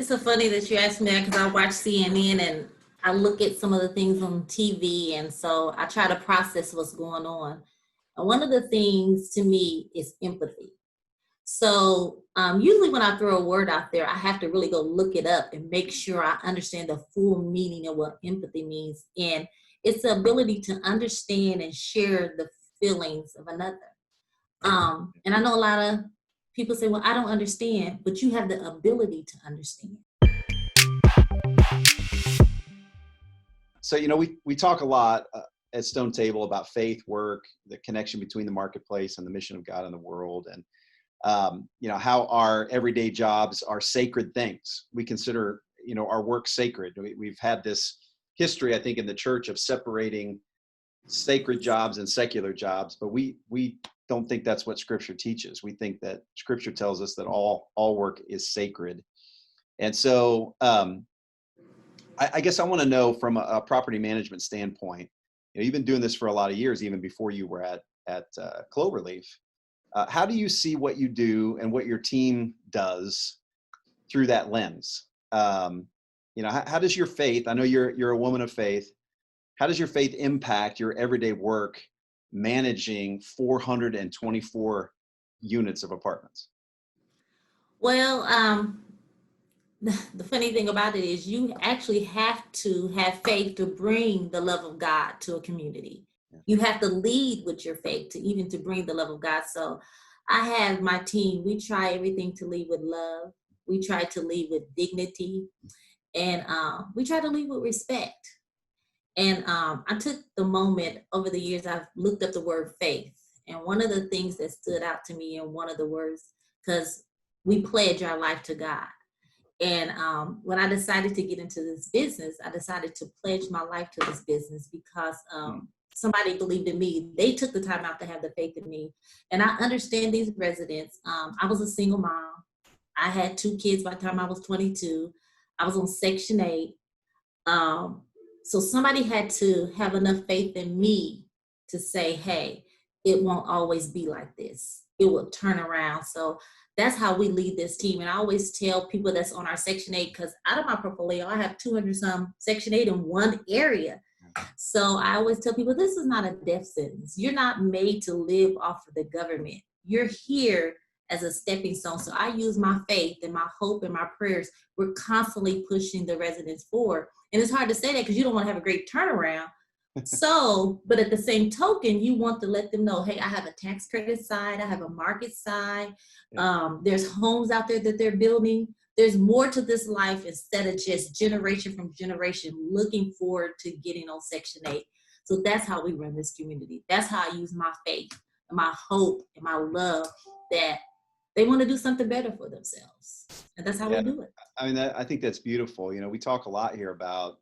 It's so funny that you asked me that because I watch CNN and I look at some of the things on TV, and so I try to process what's going on. And one of the things to me is empathy. So usually when I throw a word out there, I have to really go look it up and make sure I understand the full meaning of what empathy means. And it's the ability to understand and share the feelings of another. And I know a lot of people say, well, I don't understand, but you have the ability to understand. So, we talk a lot at Stone Table about faith, work, the connection between the marketplace and the mission of God in the world, and how our everyday jobs are sacred things. We consider, our work sacred. We've had this history, I think, in the church of separating sacred jobs and secular jobs, but we don't think that's what Scripture teaches. We think that Scripture tells us that all work is sacred. And so, I guess I want to know from a property management standpoint. You've been doing this for a lot of years, even before you were at Cloverleaf. How do you see what you do and what your team does through that lens? How does your faith? I know you're a woman of faith. How does your faith impact your everyday work managing 424 units of apartments? Well, the funny thing about it is you actually have to have faith to bring the love of God to a community. Yeah. You have to lead with your faith to bring the love of God. So I have my team, we try everything to lead with love. We try to lead with dignity, and we try to lead with respect. And I took the moment over the years, I've looked up the word faith. And one of the things that stood out to me in one of the words, because we pledge our life to God. And when I decided to get into this business, I decided to pledge my life to this business because somebody believed in me. They took the time out to have the faith in me. And I understand these residents. I was a single mom. I had 2 kids by the time I was 22. I was on Section 8. So somebody had to have enough faith in me to say, hey, it won't always be like this. It will turn around. So that's how we lead this team. And I always tell people that's on our Section 8, because out of my portfolio, I have 200 some Section 8 in one area. So I always tell people, this is not a death sentence. You're not made to live off of the government. You're here as a stepping stone. So I use my faith and my hope and my prayers. We're constantly pushing the residents forward. And it's hard to say that because you don't want to have a great turnaround. So, but at the same token, you want to let them know, hey, I have a tax credit side, I have a market side. There's homes out there that they're building. There's more to this life instead of just generation from generation looking forward to getting on Section 8. So that's how we run this community. That's how I use my faith and my hope and my love that they want to do something better for themselves. And that's how we do it. I mean, I think that's beautiful. We talk a lot here about,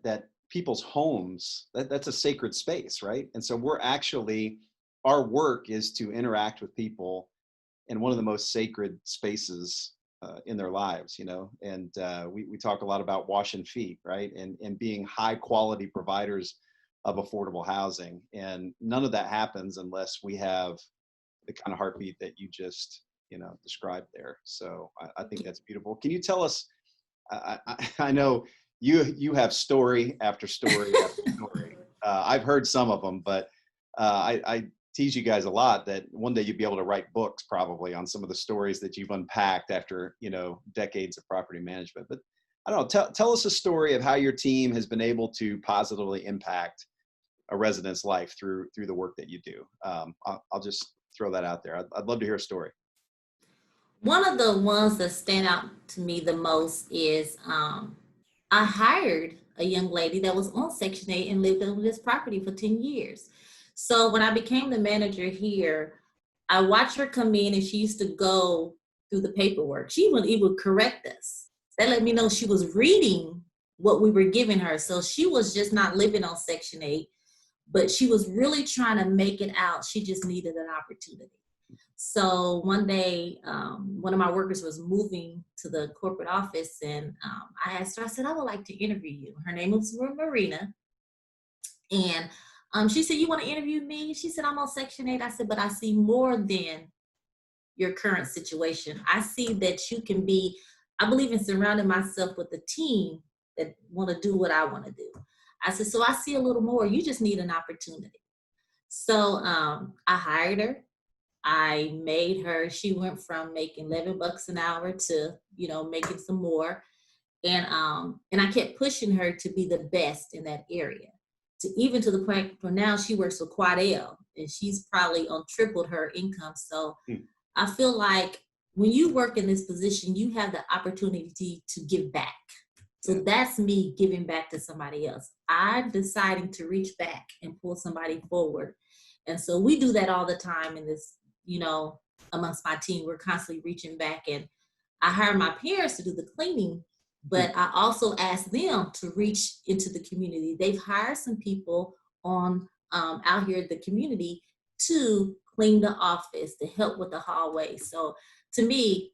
that people's homes, that's a sacred space, right? And so our work is to interact with people in one of the most sacred spaces in their lives, and we talk a lot about washing feet, right? And being high quality providers of affordable housing. And none of that happens unless we have the kind of heartbeat that you just, described there. So I think that's beautiful. Can you tell us, I know you have story after story after story. I've heard some of them, but I tease you guys a lot that one day you'd be able to write books probably on some of the stories that you've unpacked after, decades of property management. But I don't know, tell us a story of how your team has been able to positively impact a resident's life through the work that you do. I'll just throw that out there. I'd love to hear a story. One of the ones that stand out to me the most is I hired a young lady that was on Section 8 and lived on this property for 10 years. So when I became the manager here, I watched her come in and she used to go through the paperwork. She would correct us. That let me know she was reading what we were giving her. So she was just not living on Section 8, but she was really trying to make it out. She just needed an opportunity. So one day, one of my workers was moving to the corporate office, and I asked her, I said, I would like to interview you. Her name was Marina. And she said, you want to interview me? She said, I'm on Section 8. I said, but I see more than your current situation. I see that you can be, I believe in surrounding myself with a team that want to do what I want to do. I said, so I see a little more. You just need an opportunity. So I hired her. I made her, she went from making 11 bucks an hour to, making some more. And I kept pushing her to be the best in that area. To even to the point where now she works for Quadell and she's probably on tripled her income. So Mm. I feel like when you work in this position, you have the opportunity to give back. So Yeah. that's me giving back to somebody else. I'm deciding to reach back and pull somebody forward. And so we do that all the time in this, amongst my team. We're constantly reaching back. And I hire my parents to do the cleaning, Mm. but I also ask them to reach into the community. They've hired some people on out here in the community to clean the office, to help with the hallway. So to me,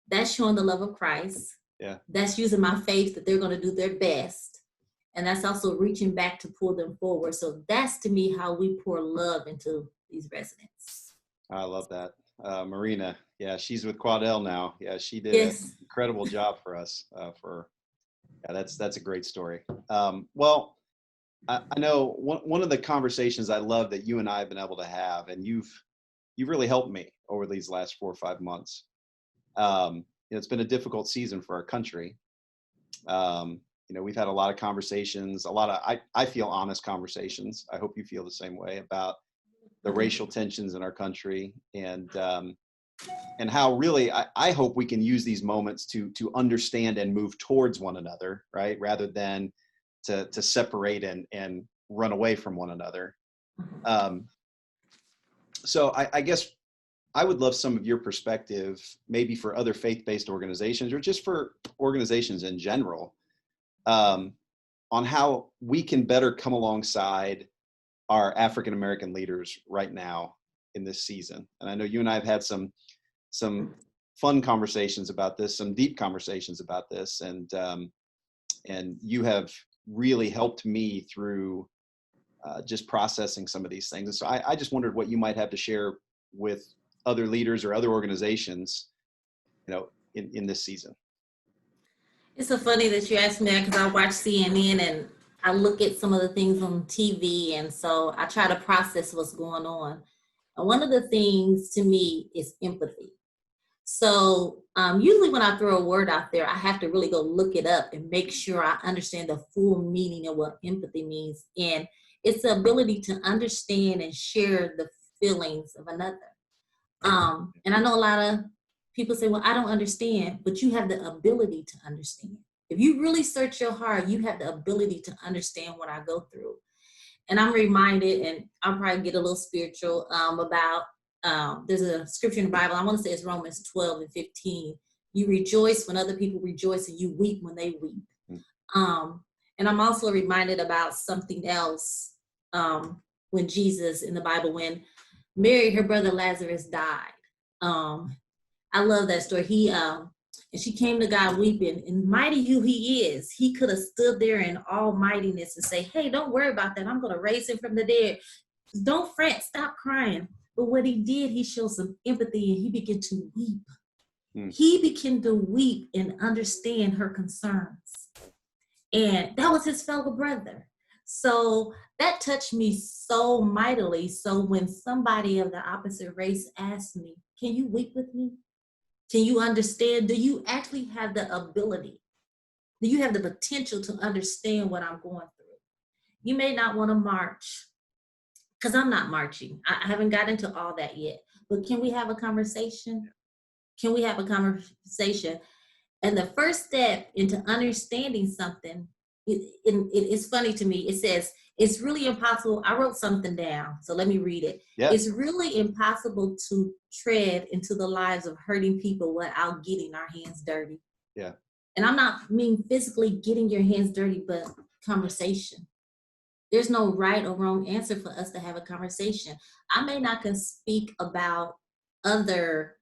that's showing the love of Christ. Yeah. That's using my faith that they're going to do their best. And that's also reaching back to pull them forward. So that's to me how we pour love into these residents. I love that. Marina, yeah, she's with Quadell now. Yeah, she did an Yes. incredible job for us. Yeah, that's a great story. Well, I know one of the conversations I love that you and I have been able to have, and you've really helped me over these last 4 or 5 months. It's been a difficult season for our country. We've had a lot of conversations, a lot of I feel honest conversations. I hope you feel the same way about the racial tensions in our country, and how really I hope we can use these moments to understand and move towards one another, right? Rather than to separate and run away from one another. So I guess I would love some of your perspective, maybe for other faith-based organizations or just for organizations in general, on how we can better come alongside our African American leaders right now in this season. And I know you and I have had some fun conversations about this, some deep conversations about this, and you have really helped me through just processing some of these things. And so I just wondered what you might have to share with other leaders or other organizations, in this season. It's so funny that you asked me that because I watch CNN and I look at some of the things on TV. And so I try to process what's going on. And one of the things to me is empathy. So usually when I throw a word out there, I have to really go look it up and make sure I understand the full meaning of what empathy means. And it's the ability to understand and share the feelings of another. And I know a lot of people say, well, I don't understand, but you have the ability to understand. If you really search your heart, you have the ability to understand what I go through. And I'm reminded, and I'll probably get a little spiritual about, there's a scripture in the Bible, I want to say it's Romans 12:15. You rejoice when other people rejoice and you weep when they weep. And I'm also reminded about something else when Jesus in the Bible, when Mary, her brother Lazarus died. I love that story. And she came to God weeping, and mighty who he is, he could have stood there in all mightiness and say, hey, don't worry about that. I'm going to raise him from the dead. Don't fret, stop crying. But what he did, he showed some empathy and he began to weep. He began to weep and understand her concerns. And that was his fellow brother. So that touched me so mightily. So when somebody of the opposite race asked me, can you weep with me? Can you understand? Do you actually have the ability? Do you have the potential to understand what I'm going through? You may not want to march because I'm not marching. I haven't got into all that yet. But can we have a conversation? Can we have a conversation? And the first step into understanding something, it's funny to me. It says, it's really impossible. I wrote something down, so let me read it. Yeah. It's really impossible to tread into the lives of hurting people without getting our hands dirty. Yeah. And I'm not mean physically getting your hands dirty, but conversation. There's no right or wrong answer for us to have a conversation. I may not can speak about other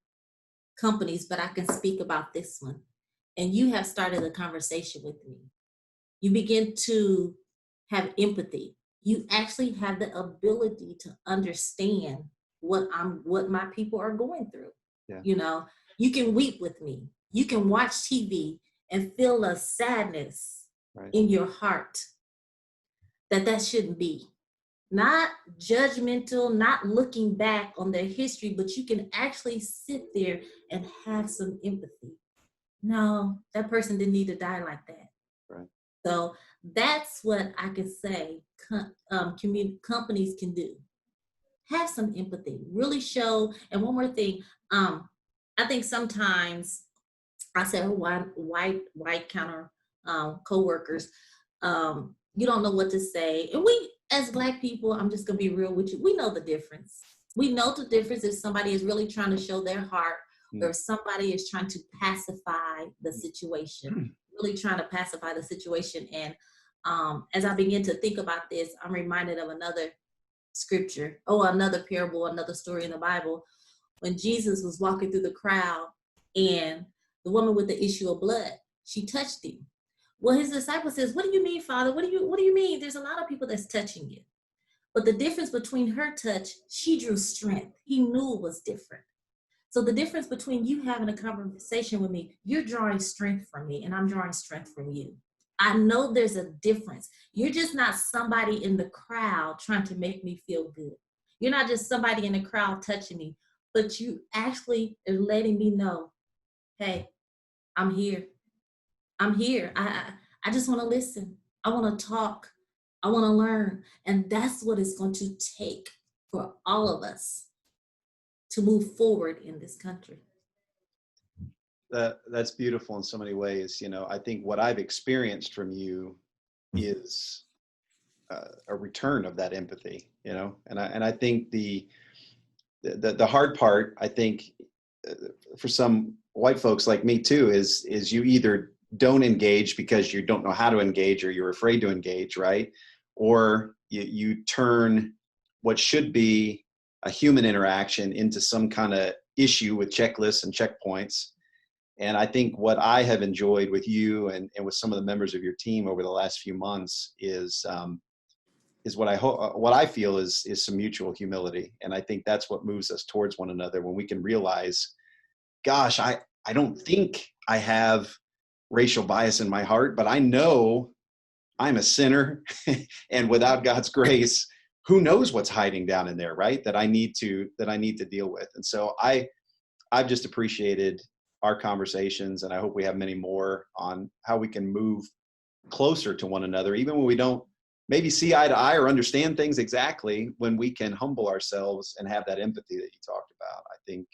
companies, but I can speak about this one. And you have started a conversation with me. You begin to have empathy. You actually have the ability to understand what my people are going through. Yeah. You know, you can weep with me. You can watch TV and feel a sadness Right. in your heart that shouldn't be. Not judgmental, not looking back on their history, but you can actually sit there and have some empathy. No, that person didn't need to die like that. Right. So that's what I can say companies can do. Have some empathy, really show. And one more thing, I think sometimes I said white counter co-workers, you don't know what to say. And we as Black people, I'm just gonna be real with you, we know the difference. We know the difference if somebody is really trying to show their heart or Mm. if somebody is trying to pacify the situation, really trying to pacify the situation. And as I begin to think about this, I'm reminded of another scripture, another parable, another story in the Bible, when Jesus was walking through the crowd and the woman with the issue of blood, she touched him. Well, his disciple says, "What do you mean, Father? What do you mean? There's a lot of people that's touching you." But the difference between her touch, she drew strength. He knew it was different. So the difference between you having a conversation with me, you're drawing strength from me and I'm drawing strength from you. I know there's a difference. You're just not somebody in the crowd trying to make me feel good. You're not just somebody in the crowd touching me, but you actually are letting me know, hey, I'm here. I'm here. I just want to listen. I want to talk. I want to learn. And that's what it's going to take for all of us to move forward in this country. That's beautiful in so many ways. I think what I've experienced from you is a return of that empathy. And I think the hard part, I think, for some white folks like me too, is you either don't engage because you don't know how to engage or you're afraid to engage, right? Or you turn what should be a human interaction into some kind of issue with checklists and checkpoints. And I think what I have enjoyed with you and with some of the members of your team over the last few months is what I feel is some mutual humility. And I think that's what moves us towards one another, when we can realize, gosh, I don't think I have racial bias in my heart, but I know I'm a sinner and without God's grace, who knows what's hiding down in there, right? That I need to deal with. And so I've just appreciated our conversations, and I hope we have many more on how we can move closer to one another, even when we don't maybe see eye to eye or understand things exactly, when we can humble ourselves and have that empathy that you talked about. I think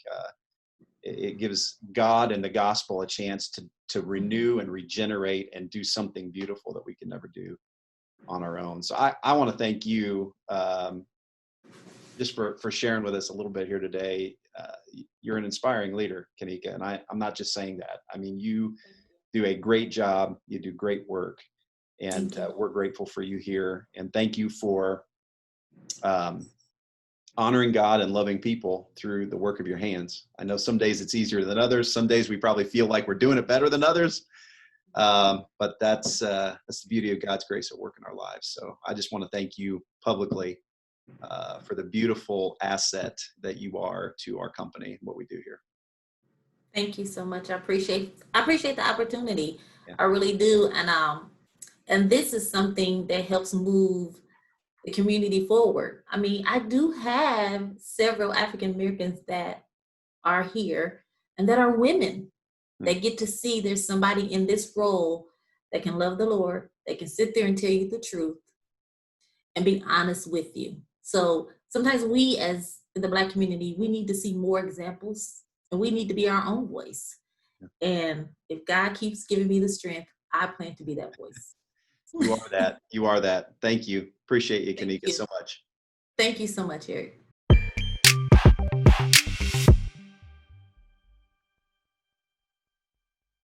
it gives God and the gospel a chance to renew and regenerate and do something beautiful that we can never do on our own. So I want to thank you just for sharing with us a little bit here today. You're an inspiring leader, Konica, and I'm not just saying that. I mean, you do a great job. You do great work, and we're grateful for you here. And thank you for honoring God and loving people through the work of your hands. I know some days it's easier than others. Some days we probably feel like we're doing it better than others. But that's the beauty of God's grace at work in our lives. So I just want to thank you publicly for the beautiful asset that you are to our company and what we do here. Thank you so much. I appreciate the opportunity. Yeah. I really do. And this is something that helps move the community forward. I mean, I do have several African Americans that are here and that are women that get to see there's somebody in this role that can love the Lord, that can sit there and tell you the truth and be honest with you. So sometimes we, as in the Black community, we need to see more examples and we need to be our own voice. And if God keeps giving me the strength, I plan to be that voice. You are that. You are that. Thank you. Appreciate you, Konica, you. so much. Thank you so much, Eric.